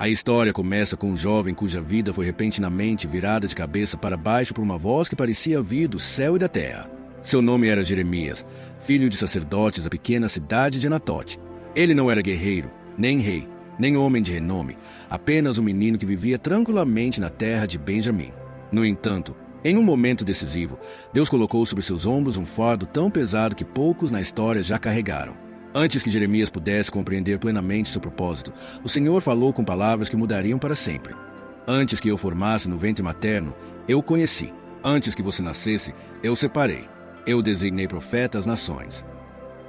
A história começa com um jovem cuja vida foi repentinamente virada de cabeça para baixo por uma voz que parecia vir do céu e da terra. Seu nome era Jeremias, filho de sacerdotes da pequena cidade de Anatote. Ele não era guerreiro, nem rei, nem homem de renome, apenas um menino que vivia tranquilamente na terra de Benjamim. No entanto, em um momento decisivo, Deus colocou sobre seus ombros um fardo tão pesado que poucos na história já carregaram. Antes que Jeremias pudesse compreender plenamente seu propósito, o Senhor falou com palavras que mudariam para sempre. Antes que eu formasse no ventre materno, eu o conheci. Antes que você nascesse, eu o separei. Eu designei profeta às nações.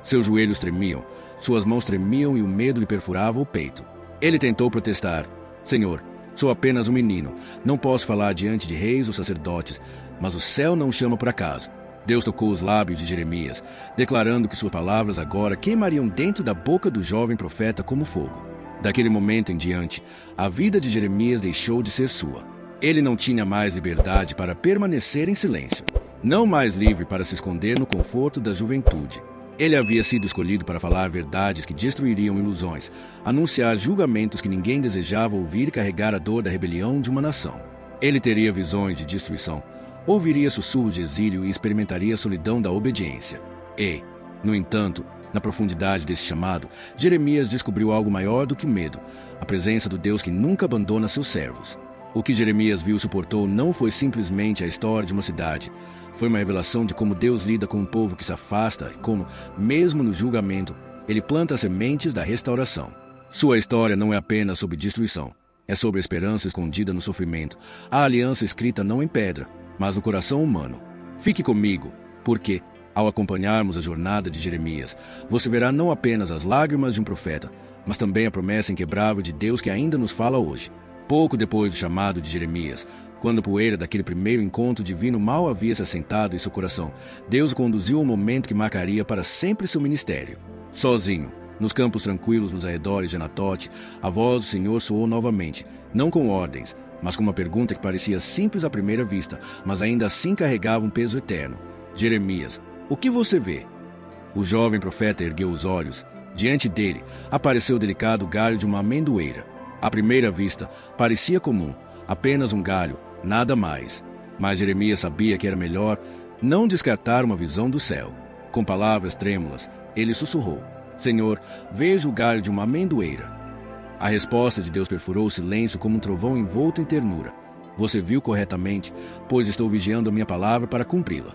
Seus joelhos tremiam, suas mãos tremiam e o medo lhe perfurava o peito. Ele tentou protestar. Senhor, sou apenas um menino, não posso falar diante de reis ou sacerdotes, mas o céu não chama por acaso. Deus tocou os lábios de Jeremias, declarando que suas palavras agora queimariam dentro da boca do jovem profeta como fogo. Daquele momento em diante, a vida de Jeremias deixou de ser sua. Ele não tinha mais liberdade para permanecer em silêncio, não mais livre para se esconder no conforto da juventude. Ele havia sido escolhido para falar verdades que destruiriam ilusões, anunciar julgamentos que ninguém desejava ouvir e carregar a dor da rebelião de uma nação. Ele teria visões de destruição, ouviria sussurros de exílio e experimentaria a solidão da obediência. E, no entanto, na profundidade desse chamado, Jeremias descobriu algo maior do que medo, a presença do Deus que nunca abandona seus servos. O que Jeremias viu e suportou não foi simplesmente a história de uma cidade. Foi uma revelação de como Deus lida com um povo que se afasta e como, mesmo no julgamento, ele planta as sementes da restauração. Sua história não é apenas sobre destruição. É sobre a esperança escondida no sofrimento, a aliança escrita não em pedra, mas no coração humano. Fique comigo, porque, ao acompanharmos a jornada de Jeremias, você verá não apenas as lágrimas de um profeta, mas também a promessa inquebrável de Deus que ainda nos fala hoje. Pouco depois do chamado de Jeremias, quando a poeira daquele primeiro encontro divino mal havia se assentado em seu coração, Deus o conduziu ao momento que marcaria para sempre seu ministério. Sozinho, nos campos tranquilos nos arredores de Anatote, a voz do Senhor soou novamente, não com ordens, mas com uma pergunta que parecia simples à primeira vista, mas ainda assim carregava um peso eterno. Jeremias, o que você vê? O jovem profeta ergueu os olhos. Diante dele, apareceu o delicado galho de uma amendoeira. À primeira vista, parecia comum, apenas um galho, nada mais. Mas Jeremias sabia que era melhor não descartar uma visão do céu. Com palavras trêmulas, ele sussurrou, Senhor, vejo o galho de uma amendoeira. A resposta de Deus perfurou o silêncio como um trovão envolto em ternura. Você viu corretamente, pois estou vigiando a minha palavra para cumpri-la.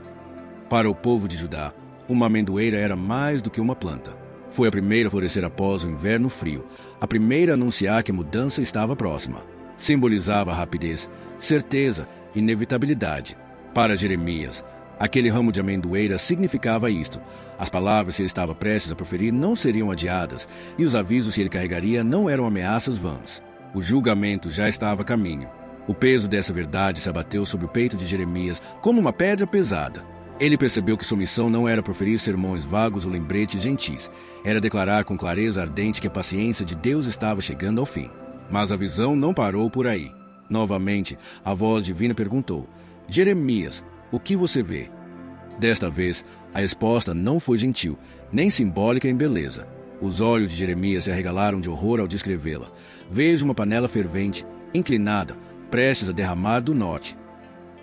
Para o povo de Judá, uma amendoeira era mais do que uma planta. Foi a primeira a florescer após o inverno frio, a primeira a anunciar que a mudança estava próxima. Simbolizava rapidez, certeza, inevitabilidade. Para Jeremias, aquele ramo de amendoeira significava isto. As palavras que ele estava prestes a proferir não seriam adiadas, e os avisos que ele carregaria não eram ameaças vãs. O julgamento já estava a caminho. O peso dessa verdade se abateu sobre o peito de Jeremias como uma pedra pesada. Ele percebeu que sua missão não era proferir sermões vagos ou lembretes gentis, era declarar com clareza ardente que a paciência de Deus estava chegando ao fim. Mas a visão não parou por aí. Novamente, a voz divina perguntou, Jeremias, o que você vê? Desta vez, a resposta não foi gentil, nem simbólica em beleza. Os olhos de Jeremias se arregalaram de horror ao descrevê-la. Vejo uma panela fervente, inclinada, prestes a derramar do norte.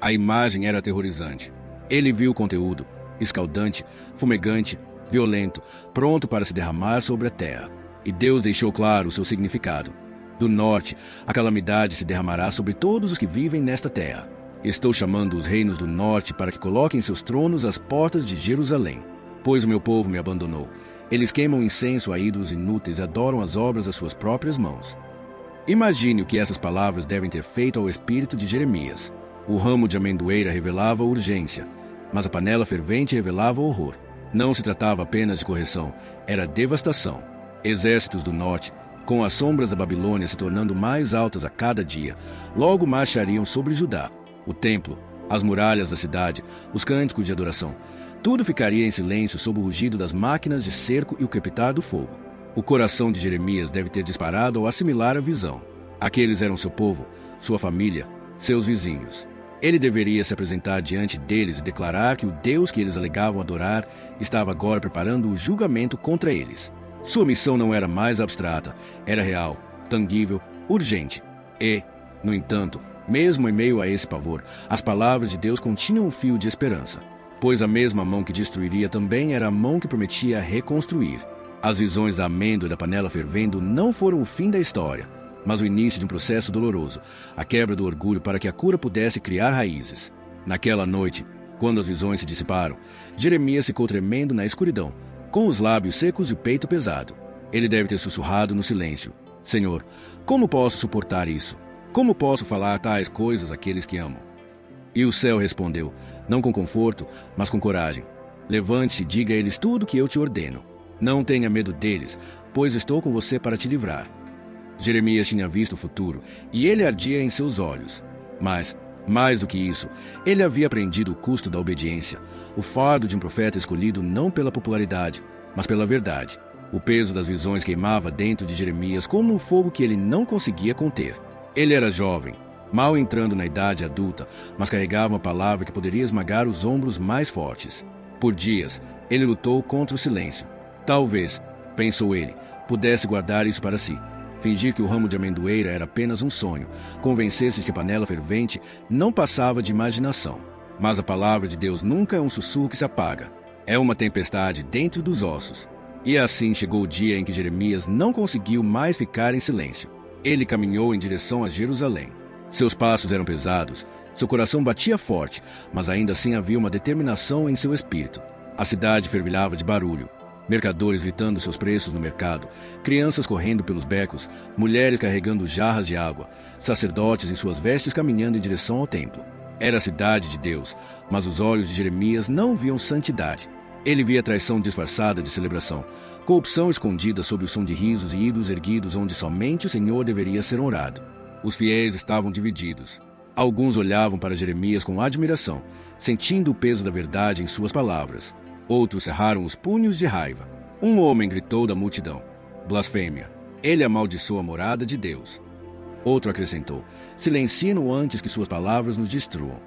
A imagem era aterrorizante. Ele viu o conteúdo, escaldante, fumegante, violento, pronto para se derramar sobre a terra. E Deus deixou claro o seu significado. Do norte, a calamidade se derramará sobre todos os que vivem nesta terra. Estou chamando os reinos do norte para que coloquem seus tronos às portas de Jerusalém. Pois o meu povo me abandonou. Eles queimam incenso a ídolos inúteis e adoram as obras das suas próprias mãos. Imagine o que essas palavras devem ter feito ao espírito de Jeremias. O ramo de amendoeira revelava urgência, mas a panela fervente revelava horror. Não se tratava apenas de correção, era devastação. Exércitos do norte, com as sombras da Babilônia se tornando mais altas a cada dia, logo marchariam sobre Judá. O templo, as muralhas da cidade, os cânticos de adoração, tudo ficaria em silêncio sob o rugido das máquinas de cerco e o crepitar do fogo. O coração de Jeremias deve ter disparado ao assimilar a visão. Aqueles eram seu povo, sua família, seus vizinhos. Ele deveria se apresentar diante deles e declarar que o Deus que eles alegavam adorar estava agora preparando o julgamento contra eles. Sua missão não era mais abstrata, era real, tangível, urgente. E, no entanto, mesmo em meio a esse pavor, as palavras de Deus continham um fio de esperança, pois a mesma mão que destruiria também era a mão que prometia reconstruir. As visões da amêndoa e da panela fervendo não foram o fim da história, mas o início de um processo doloroso, a quebra do orgulho para que a cura pudesse criar raízes. Naquela noite, quando as visões se dissiparam, Jeremias ficou tremendo na escuridão, com os lábios secos e o peito pesado. Ele deve ter sussurrado no silêncio: Senhor, como posso suportar isso? Como posso falar tais coisas àqueles que amo? E o céu respondeu, não com conforto, mas com coragem: Levante-se e diga a eles tudo o que eu te ordeno. Não tenha medo deles, pois estou com você para te livrar. Jeremias tinha visto o futuro, e ele ardia em seus olhos. Mas, mais do que isso, ele havia aprendido o custo da obediência, o fardo de um profeta escolhido não pela popularidade, mas pela verdade. O peso das visões queimava dentro de Jeremias como um fogo que ele não conseguia conter. Ele era jovem, mal entrando na idade adulta, mas carregava uma palavra que poderia esmagar os ombros mais fortes. Por dias, ele lutou contra o silêncio. Talvez, pensou ele, pudesse guardar isso para si. Fingir que o ramo de amendoeira era apenas um sonho, convencer-se de que a panela fervente não passava de imaginação. Mas a palavra de Deus nunca é um sussurro que se apaga. É uma tempestade dentro dos ossos. E assim chegou o dia em que Jeremias não conseguiu mais ficar em silêncio. Ele caminhou em direção a Jerusalém. Seus passos eram pesados, seu coração batia forte, mas ainda assim havia uma determinação em seu espírito. A cidade fervilhava de barulho. Mercadores gritando seus preços no mercado, crianças correndo pelos becos, mulheres carregando jarras de água, sacerdotes em suas vestes caminhando em direção ao templo. Era a cidade de Deus, mas os olhos de Jeremias não viam santidade. Ele via traição disfarçada de celebração, corrupção escondida sob o som de risos e ídolos erguidos onde somente o Senhor deveria ser honrado. Os fiéis estavam divididos. Alguns olhavam para Jeremias com admiração, sentindo o peso da verdade em suas palavras. Outros cerraram os punhos de raiva. Um homem gritou da multidão: blasfêmia! Ele amaldiçoa a morada de Deus. Outro acrescentou: silencie-no antes que suas palavras nos destruam.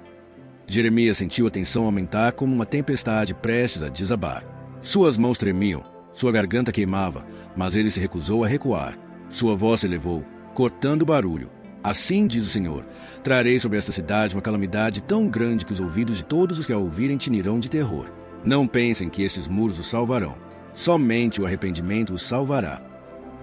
Jeremias sentiu a tensão aumentar como uma tempestade prestes a desabar. Suas mãos tremiam, sua garganta queimava, mas ele se recusou a recuar. Sua voz se elevou, cortando o barulho. Assim diz o Senhor: trarei sobre esta cidade uma calamidade tão grande que os ouvidos de todos os que a ouvirem tinirão de terror. Não pensem que estes muros os salvarão. Somente o arrependimento os salvará.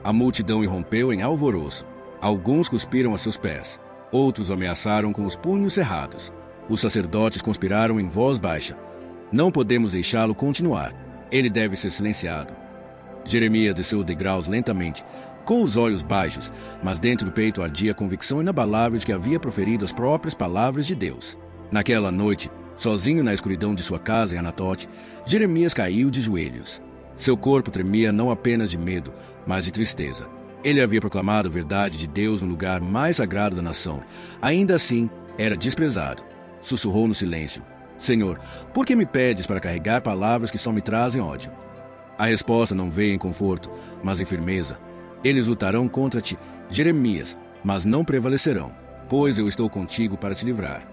A multidão irrompeu em alvoroço. Alguns cuspiram a seus pés. Outros o ameaçaram com os punhos cerrados. Os sacerdotes conspiraram em voz baixa. Não podemos deixá-lo continuar. Ele deve ser silenciado. Jeremias desceu os degraus lentamente, com os olhos baixos, mas dentro do peito ardia a convicção inabalável de que havia proferido as próprias palavras de Deus. Naquela noite, sozinho na escuridão de sua casa em Anatote, Jeremias caiu de joelhos. Seu corpo tremia não apenas de medo, mas de tristeza. Ele havia proclamado a verdade de Deus no lugar mais sagrado da nação. Ainda assim, era desprezado. Sussurrou no silêncio: Senhor, por que me pedes para carregar palavras que só me trazem ódio? A resposta não veio em conforto, mas em firmeza. Eles lutarão contra ti, Jeremias, mas não prevalecerão, pois eu estou contigo para te livrar.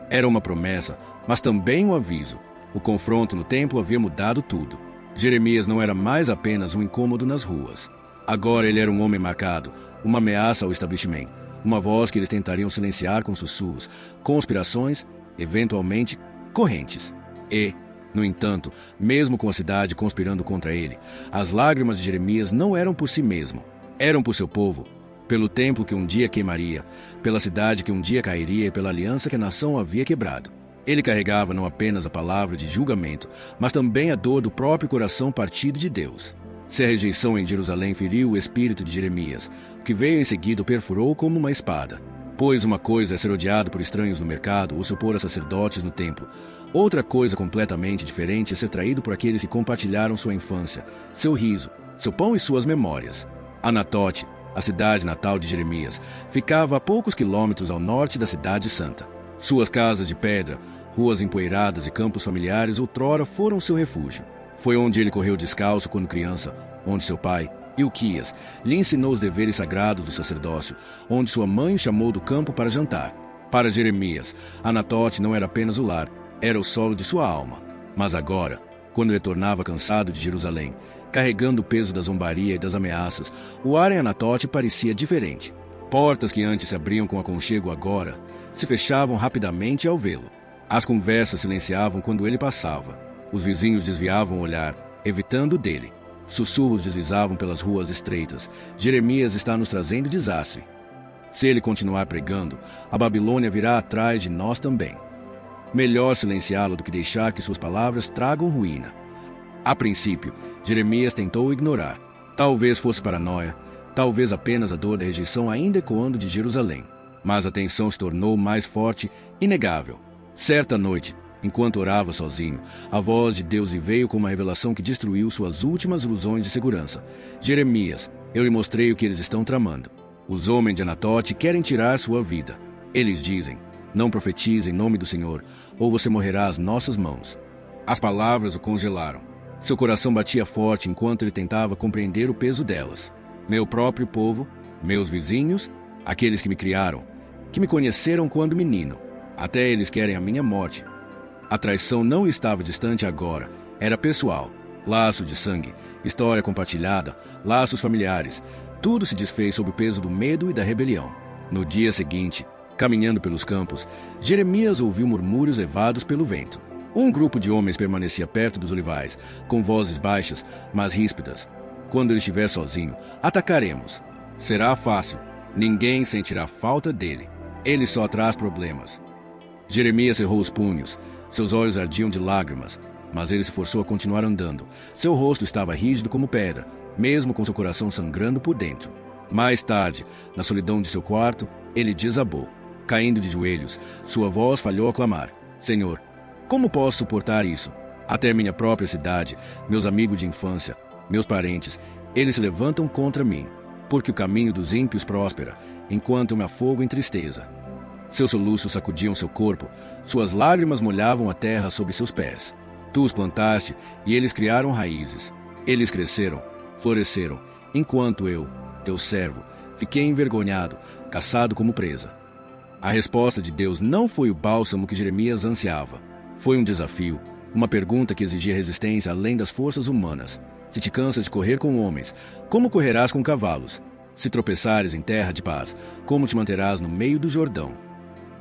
Era uma promessa, mas também um aviso. O confronto no templo havia mudado tudo. Jeremias não era mais apenas um incômodo nas ruas. Agora ele era um homem marcado, uma ameaça ao estabelecimento, uma voz que eles tentariam silenciar com sussurros, conspirações, eventualmente correntes. E, no entanto, mesmo com a cidade conspirando contra ele, as lágrimas de Jeremias não eram por si mesmo, eram por seu povo, pelo templo que um dia queimaria, pela cidade que um dia cairia e pela aliança que a nação havia quebrado. Ele carregava não apenas a palavra de julgamento, mas também a dor do próprio coração partido de Deus. Se a rejeição em Jerusalém feriu o espírito de Jeremias, o que veio em seguida o perfurou como uma espada. Pois uma coisa é ser odiado por estranhos no mercado ou se opor a sacerdotes no templo. Outra coisa completamente diferente é ser traído por aqueles que compartilharam sua infância, seu riso, seu pão e suas memórias. Anatote, a cidade natal de Jeremias, ficava a poucos quilômetros ao norte da cidade santa. Suas casas de pedra, ruas empoeiradas e campos familiares outrora foram seu refúgio. Foi onde ele correu descalço quando criança, onde seu pai, Ilquias, lhe ensinou os deveres sagrados do sacerdócio, onde sua mãe o chamou do campo para jantar. Para Jeremias, Anatote não era apenas o lar, era o solo de sua alma. Mas agora, quando retornava cansado de Jerusalém, carregando o peso da zombaria e das ameaças, o ar em Anatote parecia diferente. Portas que antes se abriam com aconchego agora se fechavam rapidamente ao vê-lo. As conversas silenciavam quando ele passava. Os vizinhos desviavam o olhar, evitando dele. Sussurros deslizavam pelas ruas estreitas. Jeremias está nos trazendo desastre. Se ele continuar pregando, a Babilônia virá atrás de nós também. Melhor silenciá-lo do que deixar que suas palavras tragam ruína. A princípio, Jeremias tentou ignorar. Talvez fosse paranoia, talvez apenas a dor da rejeição ainda ecoando de Jerusalém. Mas a tensão se tornou mais forte, inegável. Certa noite, enquanto orava sozinho, a voz de Deus lhe veio com uma revelação que destruiu suas últimas ilusões de segurança. Jeremias, eu lhe mostrei o que eles estão tramando. Os homens de Anatote querem tirar sua vida. Eles dizem, não profetize em nome do Senhor, ou você morrerá às nossas mãos. As palavras o congelaram. Seu coração batia forte enquanto ele tentava compreender o peso delas. Meu próprio povo, meus vizinhos, aqueles que me criaram, que me conheceram quando menino. Até eles querem a minha morte. A traição não estava distante agora, era pessoal. Laço de sangue, história compartilhada, laços familiares. Tudo se desfez sob o peso do medo e da rebelião. No dia seguinte, caminhando pelos campos, Jeremias ouviu murmúrios levados pelo vento. Um grupo de homens permanecia perto dos olivais, com vozes baixas, mas ríspidas. Quando ele estiver sozinho, atacaremos. Será fácil. Ninguém sentirá falta dele. Ele só traz problemas. Jeremias cerrou os punhos. Seus olhos ardiam de lágrimas, mas ele se forçou a continuar andando. Seu rosto estava rígido como pedra, mesmo com seu coração sangrando por dentro. Mais tarde, na solidão de seu quarto, ele desabou. Caindo de joelhos, sua voz falhou a clamar. Senhor, como posso suportar isso? Até minha própria cidade, meus amigos de infância, meus parentes, eles se levantam contra mim, porque o caminho dos ímpios próspera, enquanto eu me afogo em tristeza. Seus soluços sacudiam seu corpo, suas lágrimas molhavam a terra sob seus pés. Tu os plantaste e eles criaram raízes. Eles cresceram, floresceram, enquanto eu, teu servo, fiquei envergonhado, caçado como presa. A resposta de Deus não foi o bálsamo que Jeremias ansiava. Foi um desafio, uma pergunta que exigia resistência além das forças humanas. Se te cansas de correr com homens, como correrás com cavalos? Se tropeçares em terra de paz, como te manterás no meio do Jordão?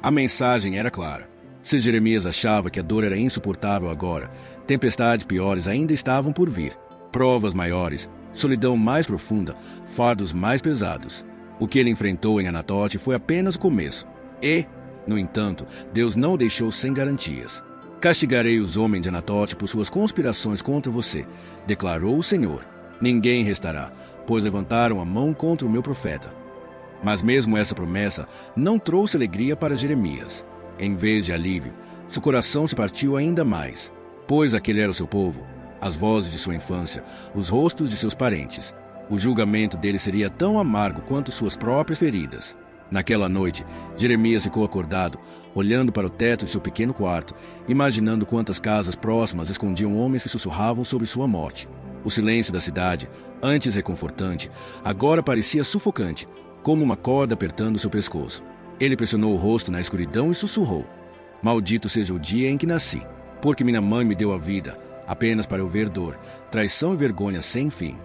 A mensagem era clara. Se Jeremias achava que a dor era insuportável agora, tempestades piores ainda estavam por vir. Provas maiores, solidão mais profunda, fardos mais pesados. O que ele enfrentou em Anatote foi apenas o começo. E, no entanto, Deus não o deixou sem garantias. Castigarei os homens de Anatote por suas conspirações contra você, declarou o Senhor. Ninguém restará, pois levantaram a mão contra o meu profeta. Mas mesmo essa promessa não trouxe alegria para Jeremias. Em vez de alívio, seu coração se partiu ainda mais, pois aquele era o seu povo, as vozes de sua infância, os rostos de seus parentes. O julgamento dele seria tão amargo quanto suas próprias feridas. Naquela noite, Jeremias ficou acordado, olhando para o teto de seu pequeno quarto, imaginando quantas casas próximas escondiam homens que sussurravam sobre sua morte. O silêncio da cidade, antes reconfortante, agora parecia sufocante, como uma corda apertando seu pescoço. Ele pressionou o rosto na escuridão e sussurrou: Maldito seja o dia em que nasci, porque minha mãe me deu a vida, apenas para eu ver dor, traição e vergonha sem fim.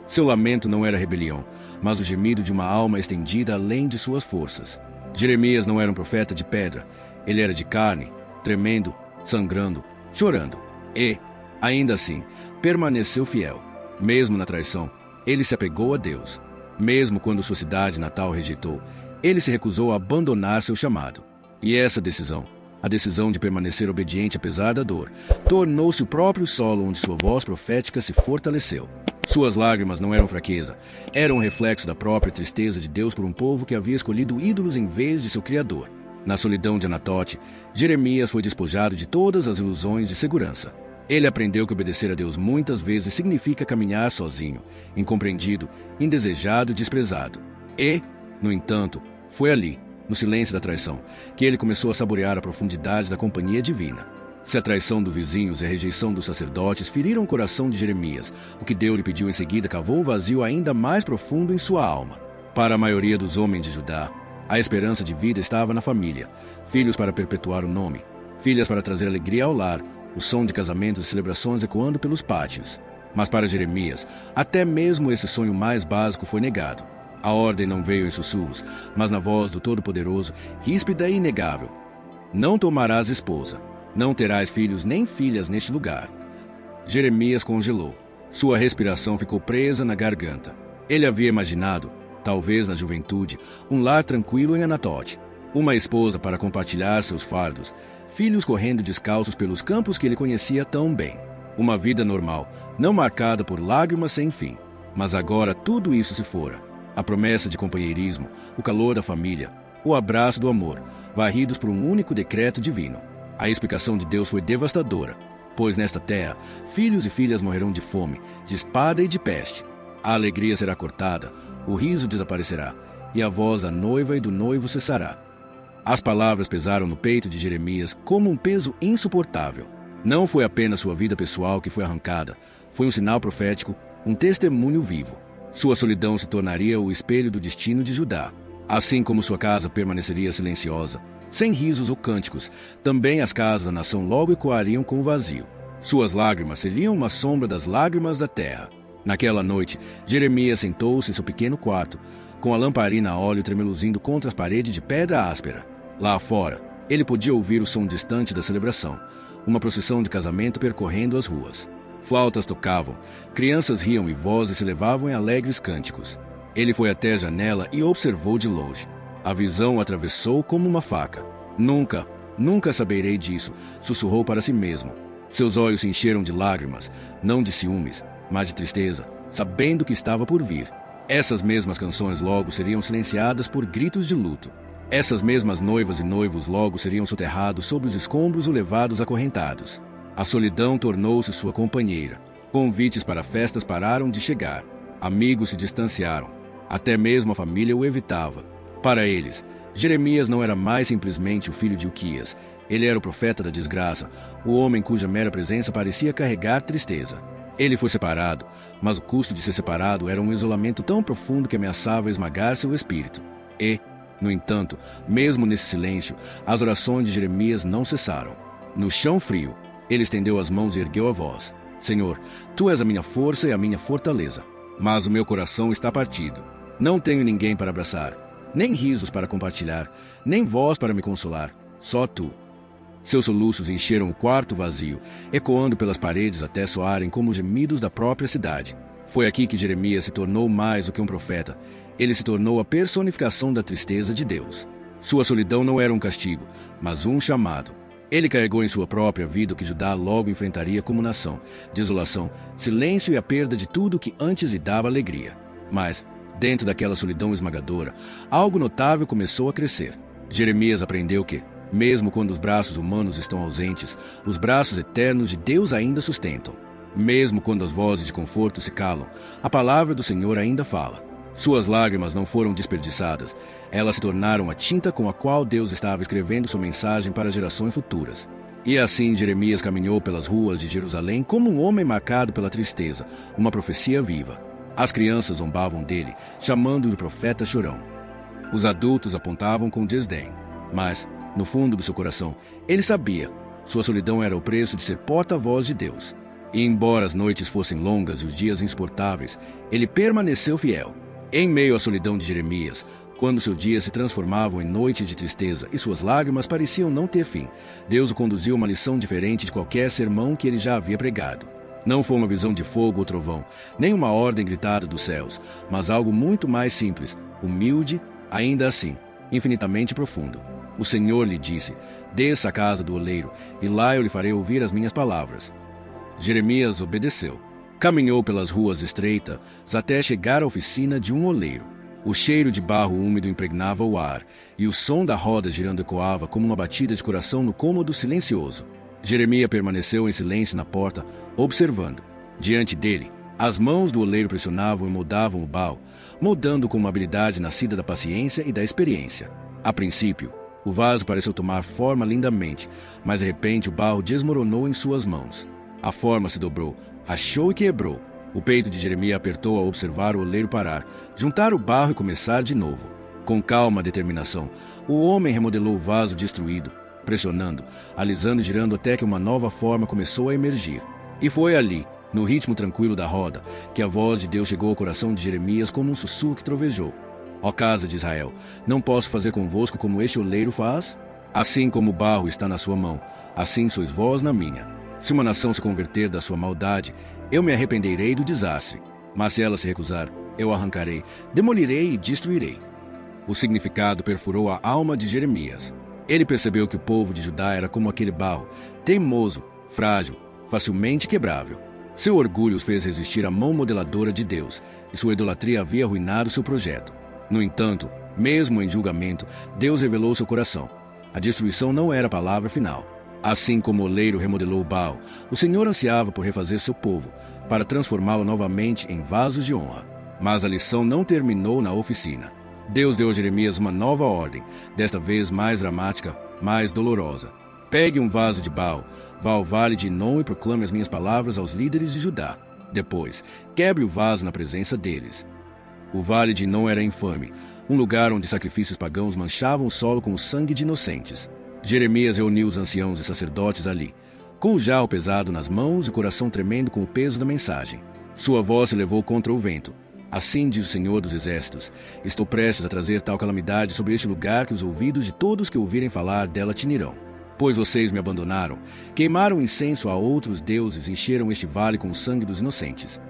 Seu lamento não era rebelião, mas o gemido de uma alma estendida além de suas forças. Jeremias não era um profeta de pedra, ele era de carne, tremendo, sangrando, chorando. E, ainda assim, permaneceu fiel. Mesmo na traição, ele se apegou a Deus. Mesmo quando sua cidade natal rejeitou, ele se recusou a abandonar seu chamado. E essa decisão, a decisão de permanecer obediente apesar da dor, tornou-se o próprio solo onde sua voz profética se fortaleceu. Suas lágrimas não eram fraqueza, eram um reflexo da própria tristeza de Deus por um povo que havia escolhido ídolos em vez de seu Criador. Na solidão de Anatote, Jeremias foi despojado de todas as ilusões de segurança. Ele aprendeu que obedecer a Deus muitas vezes significa caminhar sozinho, incompreendido, indesejado e desprezado. E, no entanto, foi ali, no silêncio da traição, que ele começou a saborear a profundidade da companhia divina. Se a traição dos vizinhos e a rejeição dos sacerdotes feriram o coração de Jeremias, o que Deus lhe pediu em seguida cavou um vazio ainda mais profundo em sua alma. Para a maioria dos homens de Judá, a esperança de vida estava na família, filhos para perpetuar o nome, filhas para trazer alegria ao lar, o som de casamentos e celebrações ecoando pelos pátios. Mas para Jeremias, até mesmo esse sonho mais básico foi negado. A ordem não veio em sussurros, mas na voz do Todo-Poderoso, ríspida e inegável. Não tomarás esposa, não terás filhos nem filhas neste lugar. Jeremias congelou. Sua respiração ficou presa na garganta. Ele havia imaginado, talvez na juventude, um lar tranquilo em Anatote, uma esposa para compartilhar seus fardos, filhos correndo descalços pelos campos que ele conhecia tão bem. Uma vida normal, não marcada por lágrimas sem fim. Mas agora tudo isso se fora. A promessa de companheirismo, o calor da família, o abraço do amor, varridos por um único decreto divino. A explicação de Deus foi devastadora, pois nesta terra, filhos e filhas morrerão de fome, de espada e de peste. A alegria será cortada, o riso desaparecerá, e a voz da noiva e do noivo cessará. As palavras pesaram no peito de Jeremias como um peso insuportável. Não foi apenas sua vida pessoal que foi arrancada, foi um sinal profético, um testemunho vivo. Sua solidão se tornaria o espelho do destino de Judá. Assim como sua casa permaneceria silenciosa, sem risos ou cânticos, também as casas da nação logo ecoariam com o vazio. Suas lágrimas seriam uma sombra das lágrimas da terra. Naquela noite, Jeremias sentou-se em seu pequeno quarto, com a lamparina a óleo tremeluzindo contra as paredes de pedra áspera. Lá fora, ele podia ouvir o som distante da celebração, uma procissão de casamento percorrendo as ruas. Flautas tocavam, crianças riam e vozes se levavam em alegres cânticos. Ele foi até a janela e observou de longe. A visão o atravessou como uma faca. Nunca saberei disso, sussurrou para si mesmo. Seus olhos se encheram de lágrimas, não de ciúmes, mas de tristeza, sabendo que estava por vir. Essas mesmas canções logo seriam silenciadas por gritos de luto. Essas mesmas noivas e noivos logo seriam soterrados sob os escombros ou levados acorrentados. A solidão tornou-se sua companheira. Convites para festas pararam de chegar. Amigos se distanciaram. Até mesmo a família o evitava. Para eles, Jeremias não era mais simplesmente o filho de Uquias. Ele era o profeta da desgraça, o homem cuja mera presença parecia carregar tristeza. Ele foi separado, mas o custo de ser separado era um isolamento tão profundo que ameaçava esmagar seu espírito. E, no entanto, mesmo nesse silêncio, as orações de Jeremias não cessaram. No chão frio, ele estendeu as mãos e ergueu a voz. Senhor, Tu és a minha força e a minha fortaleza, mas o meu coração está partido. Não tenho ninguém para abraçar, nem risos para compartilhar, nem voz para me consolar, só Tu. Seus soluços encheram o quarto vazio, ecoando pelas paredes até soarem como gemidos da própria cidade. Foi aqui que Jeremias se tornou mais do que um profeta. Ele se tornou a personificação da tristeza de Deus. Sua solidão não era um castigo, mas um chamado. Ele carregou em sua própria vida o que Judá logo enfrentaria como nação: desolação, silêncio e a perda de tudo que antes lhe dava alegria. Mas, dentro daquela solidão esmagadora, algo notável começou a crescer. Jeremias aprendeu que, mesmo quando os braços humanos estão ausentes, os braços eternos de Deus ainda sustentam. Mesmo quando as vozes de conforto se calam, a palavra do Senhor ainda fala. Suas lágrimas não foram desperdiçadas. Elas se tornaram a tinta com a qual Deus estava escrevendo sua mensagem para gerações futuras. E assim Jeremias caminhou pelas ruas de Jerusalém como um homem marcado pela tristeza, uma profecia viva. As crianças zombavam dele, chamando-o de profeta chorão. Os adultos apontavam com desdém. Mas, no fundo do seu coração, ele sabia. Sua solidão era o preço de ser porta-voz de Deus. E embora as noites fossem longas e os dias insuportáveis, ele permaneceu fiel. Em meio à solidão de Jeremias, quando seus dias se transformavam em noites de tristeza e suas lágrimas pareciam não ter fim, Deus o conduziu a uma lição diferente de qualquer sermão que ele já havia pregado. Não foi uma visão de fogo ou trovão, nem uma ordem gritada dos céus, mas algo muito mais simples, humilde, ainda assim, infinitamente profundo. O Senhor lhe disse: desça à casa do oleiro, e lá eu lhe farei ouvir as minhas palavras. Jeremias obedeceu. Caminhou pelas ruas estreitas até chegar à oficina de um oleiro. O cheiro de barro úmido impregnava o ar, e o som da roda girando ecoava como uma batida de coração no cômodo silencioso. Jeremias permaneceu em silêncio na porta, observando. Diante dele, as mãos do oleiro pressionavam e moldavam o barro, moldando com uma habilidade nascida da paciência e da experiência. A princípio, o vaso pareceu tomar forma lindamente, mas de repente o barro desmoronou em suas mãos. A forma se dobrou, rachou e quebrou. O peito de Jeremias apertou ao observar o oleiro parar, juntar o barro e começar de novo. Com calma e determinação, o homem remodelou o vaso destruído, pressionando, alisando e girando até que uma nova forma começou a emergir. E foi ali, no ritmo tranquilo da roda, que a voz de Deus chegou ao coração de Jeremias como um sussurro que trovejou. Ó casa de Israel, não posso fazer convosco como este oleiro faz? Assim como o barro está na sua mão, assim sois vós na minha. Se uma nação se converter da sua maldade, eu me arrependerei do desastre. Mas se ela se recusar, eu arrancarei, demolirei e destruirei. O significado perfurou a alma de Jeremias. Ele percebeu que o povo de Judá era como aquele barro, teimoso, frágil, facilmente quebrável. Seu orgulho os fez resistir à mão modeladora de Deus, e sua idolatria havia arruinado seu projeto. No entanto, mesmo em julgamento, Deus revelou seu coração. A destruição não era a palavra final. Assim como o oleiro remodelou o barro, o Senhor ansiava por refazer seu povo, para transformá-lo novamente em vasos de honra. Mas a lição não terminou na oficina. Deus deu a Jeremias uma nova ordem, desta vez mais dramática, mais dolorosa. Pegue um vaso de barro, vá ao vale de Inom e proclame as minhas palavras aos líderes de Judá. Depois, quebre o vaso na presença deles. O vale de Inom era infame, um lugar onde sacrifícios pagãos manchavam o solo com o sangue de inocentes. Jeremias reuniu os anciãos e sacerdotes ali, com o jarro pesado nas mãos e o coração tremendo com o peso da mensagem. Sua voz se levou contra o vento. Assim diz o Senhor dos Exércitos: estou prestes a trazer tal calamidade sobre este lugar que os ouvidos de todos que ouvirem falar dela tinirão. Pois vocês me abandonaram, queimaram incenso a outros deuses e encheram este vale com o sangue dos inocentes.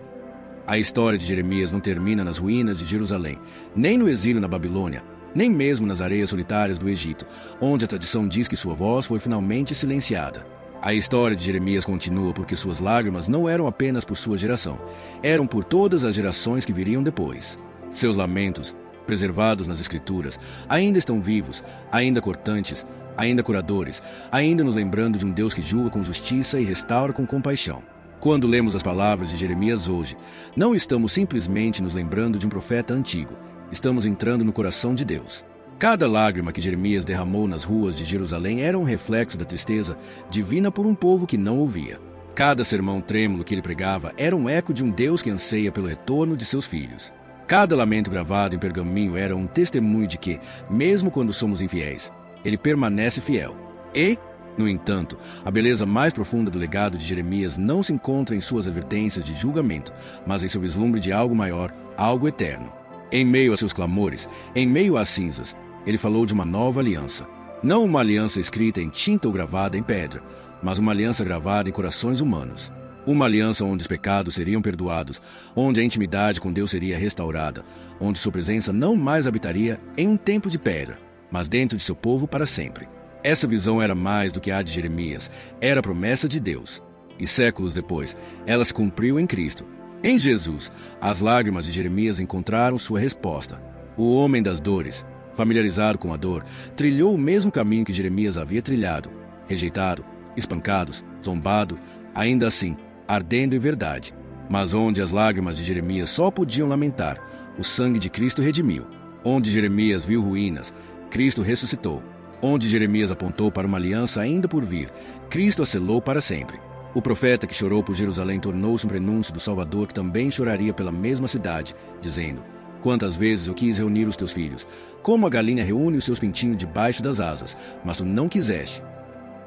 A história de Jeremias não termina nas ruínas de Jerusalém, nem no exílio na Babilônia, nem mesmo nas areias solitárias do Egito, onde a tradição diz que sua voz foi finalmente silenciada. A história de Jeremias continua porque suas lágrimas não eram apenas por sua geração, eram por todas as gerações que viriam depois. Seus lamentos, preservados nas Escrituras, ainda estão vivos, ainda cortantes, ainda curadores, ainda nos lembrando de um Deus que julga com justiça e restaura com compaixão. Quando lemos as palavras de Jeremias hoje, não estamos simplesmente nos lembrando de um profeta antigo, estamos entrando no coração de Deus. Cada lágrima que Jeremias derramou nas ruas de Jerusalém era um reflexo da tristeza divina por um povo que não ouvia. Cada sermão trêmulo que ele pregava era um eco de um Deus que anseia pelo retorno de seus filhos. Cada lamento gravado em pergaminho era um testemunho de que, mesmo quando somos infiéis, ele permanece fiel. E, no entanto, a beleza mais profunda do legado de Jeremias não se encontra em suas advertências de julgamento, mas em seu vislumbre de algo maior, algo eterno. Em meio a seus clamores, em meio às cinzas, ele falou de uma nova aliança. Não uma aliança escrita em tinta ou gravada em pedra, mas uma aliança gravada em corações humanos. Uma aliança onde os pecados seriam perdoados, onde a intimidade com Deus seria restaurada, onde sua presença não mais habitaria em um templo de pedra, mas dentro de seu povo para sempre. Essa visão era mais do que a de Jeremias, era a promessa de Deus. E séculos depois, ela se cumpriu em Cristo. Em Jesus, as lágrimas de Jeremias encontraram sua resposta. O homem das dores, familiarizado com a dor, trilhou o mesmo caminho que Jeremias havia trilhado, rejeitado, espancados, zombado, ainda assim, ardendo em verdade. Mas onde as lágrimas de Jeremias só podiam lamentar, o sangue de Cristo redimiu. Onde Jeremias viu ruínas, Cristo ressuscitou. Onde Jeremias apontou para uma aliança ainda por vir, Cristo a selou para sempre. O profeta que chorou por Jerusalém tornou-se um prenúncio do Salvador que também choraria pela mesma cidade, dizendo: quantas vezes eu quis reunir os teus filhos, como a galinha reúne os seus pintinhos debaixo das asas, mas tu não quiseste.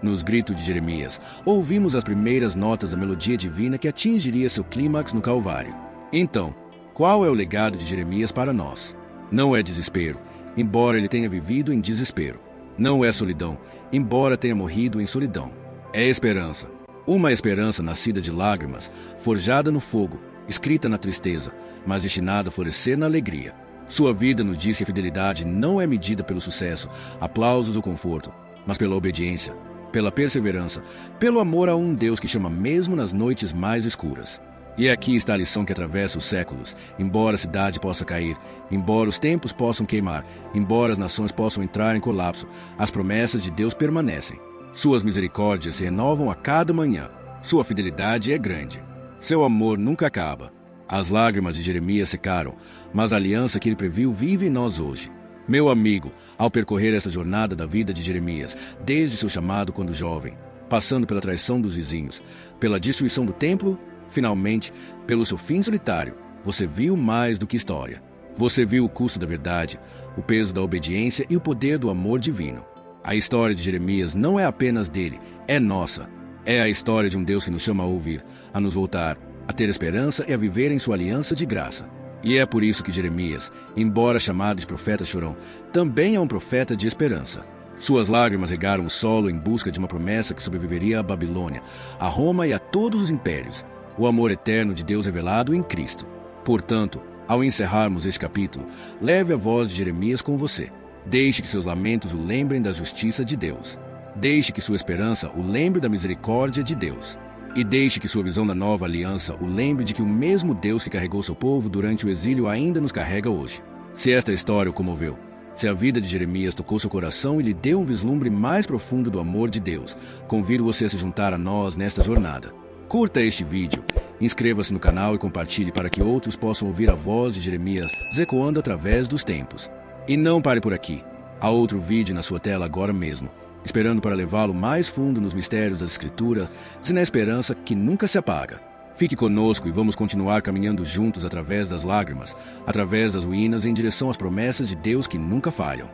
Nos gritos de Jeremias, ouvimos as primeiras notas da melodia divina que atingiria seu clímax no Calvário. Então, qual é o legado de Jeremias para nós? Não é desespero, embora ele tenha vivido em desespero. Não é solidão, embora tenha morrido em solidão. É esperança. Uma esperança nascida de lágrimas, forjada no fogo, escrita na tristeza, mas destinada a florescer na alegria. Sua vida nos diz que a fidelidade não é medida pelo sucesso, aplausos ou conforto, mas pela obediência, pela perseverança, pelo amor a um Deus que chama mesmo nas noites mais escuras. E aqui está a lição que atravessa os séculos. Embora a cidade possa cair, embora os tempos possam queimar, embora as nações possam entrar em colapso, as promessas de Deus permanecem. Suas misericórdias se renovam a cada manhã. Sua fidelidade é grande. Seu amor nunca acaba. As lágrimas de Jeremias secaram, mas a aliança que ele previu vive em nós hoje. Meu amigo, ao percorrer essa jornada da vida de Jeremias, desde seu chamado quando jovem, passando pela traição dos vizinhos, pela destruição do templo, finalmente, pelo seu fim solitário, você viu mais do que história. Você viu o custo da verdade, o peso da obediência e o poder do amor divino. A história de Jeremias não é apenas dele, é nossa. É a história de um Deus que nos chama a ouvir, a nos voltar, a ter esperança e a viver em sua aliança de graça. E é por isso que Jeremias, embora chamado de profeta chorão, também é um profeta de esperança. Suas lágrimas regaram o solo em busca de uma promessa que sobreviveria à Babilônia, a Roma e a todos os impérios, o amor eterno de Deus revelado em Cristo. Portanto, ao encerrarmos este capítulo, leve a voz de Jeremias com você. Deixe que seus lamentos o lembrem da justiça de Deus. Deixe que sua esperança o lembre da misericórdia de Deus. E deixe que sua visão da nova aliança o lembre de que o mesmo Deus que carregou seu povo durante o exílio ainda nos carrega hoje. Se esta história o comoveu, se a vida de Jeremias tocou seu coração e lhe deu um vislumbre mais profundo do amor de Deus, convido você a se juntar a nós nesta jornada. Curta este vídeo, inscreva-se no canal e compartilhe para que outros possam ouvir a voz de Jeremias ecoando através dos tempos. E não pare por aqui. Há outro vídeo na sua tela agora mesmo, esperando para levá-lo mais fundo nos mistérios das Escrituras e na esperança que nunca se apaga. Fique conosco e vamos continuar caminhando juntos através das lágrimas, através das ruínas em direção às promessas de Deus que nunca falham.